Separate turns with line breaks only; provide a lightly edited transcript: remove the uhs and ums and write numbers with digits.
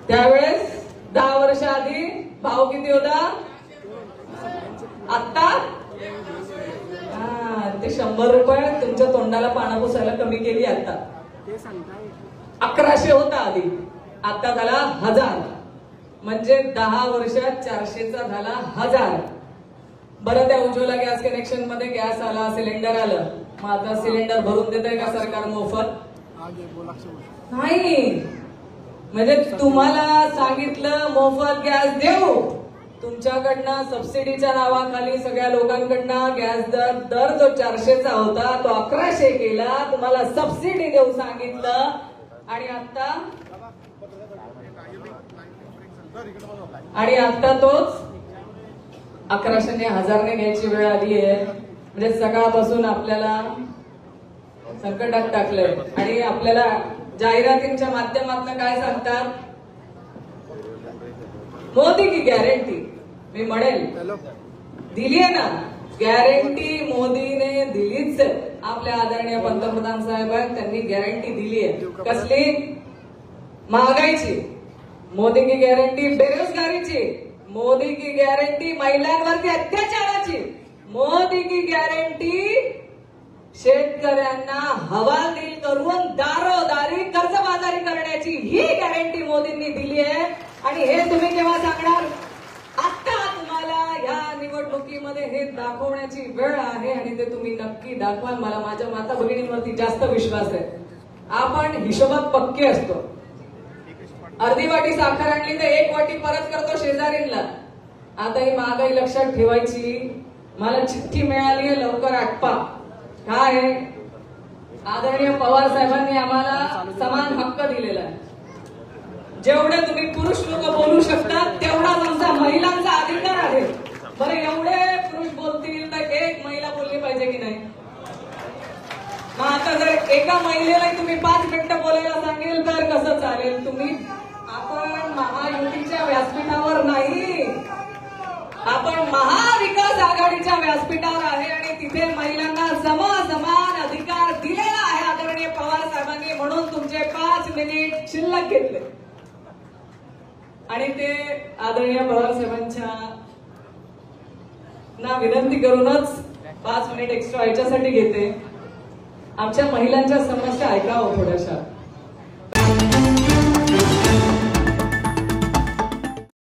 त्यावेळेस 10 वर्ष आधी भाव किती होता? आता ते 100 रुपये तुमच्या तोंडाला पानं पुसायला कमी केली. आता 1100 होता आधी, आता झाला 1000. म्हणजे 10 वर्षात 400चा झाला 1000. बरं, त्या उज्ज्वला गॅस कनेक्शन मध्ये गॅस आला, सिलेंडर आलं, मग आता सिलेंडर भरून देतंय का सरकार मोफत? नाही. म्हणजे तुम्हाला सांगितलं मोफत गॅस देऊ, तुमच्याकडनं सबसिडीच्या नावाखाली सगळ्या लोकांकडनं गॅस दर जो 400चा होता तो 1100 केला. तुम्हाला सबसिडी देऊ सांगितलं आणि आता तोच 1100 ने 1000 घ्यायची वेळ आली आहे. म्हणजे सकाळपासून आपल्याला संकटात टाकलंय. आणि आपल्याला जाहिरातींच्या माध्यमातून काय सांगतात? मोदी की गॅरंटी. मी म्हणेल दिली आहे ना गॅरंटी, मोदीने दिलीच. आपल्या आदरणीय पंतप्रधान साहेब आहेत, त्यांनी गॅरंटी दिली आहे. कसली? महागाईची. मोदी की गॅरंटी बेरोजगारीची. मोदी की गॅरंटी महिलांवरती अत्याचाराची. मोदी की गॅरंटी शेतकऱ्यांना हवालदिल करून दारोदारी कर्जबाजारी करण्याची. ही गॅरंटी मोदींनी दिली आहे. आणि हे तुम्ही केव्हा सांगणार? आता तुम्हाला या निवडणुकीमध्ये हे दाखवण्याची वेळ आहे आणि ते तुम्ही नक्की दाखवाल. मला माझ्या माता भगिनींवरती जास्त विश्वास आहे. आपण हिशोबात पक्के असतो. अर्धी वाटी साखर आणली तर 1 वाटी परत करतो शेजारींना. आता ही महागाई लक्षात ठेवायची. मला चिठ्ठी मिळाली आहे, लवकर आटपा. काय आहे? आदरणीय पवार साहेबांनी आम्हाला समान हक्क दिलेला आहे. जेवढे तुम्ही पुरुष लोक बोलू शकतात तेवढाच आमचा महिलांचा अधिकार आहे. बरं, एवढे पुरुष बोलतील तर एक महिला बोलली पाहिजे की नाही? मग आता जर एका महिलेला तुम्ही 5 मिनिटं बोलायला सांगेल तर कसं चालेल? आपण महायुतीच्या व्यासपीठावर नाही, आपण महाविकास आघाडीच्या व्यासपीठावर आहे आणि तिथे महिलांना समान अधिकार दिलेला आहे आदरणीय पवार साहेबांनी. म्हणून तुमचे 5 मिनिट शिल्लक घेतले आणि ते आदरणीय पवार साहेबांच्या ना विनंती करूनच 5 मिनिट एक्स्ट्रा याच्यासाठी घेते. आमच्या महिलांच्या समस्या ऐकावं थोड्याशा.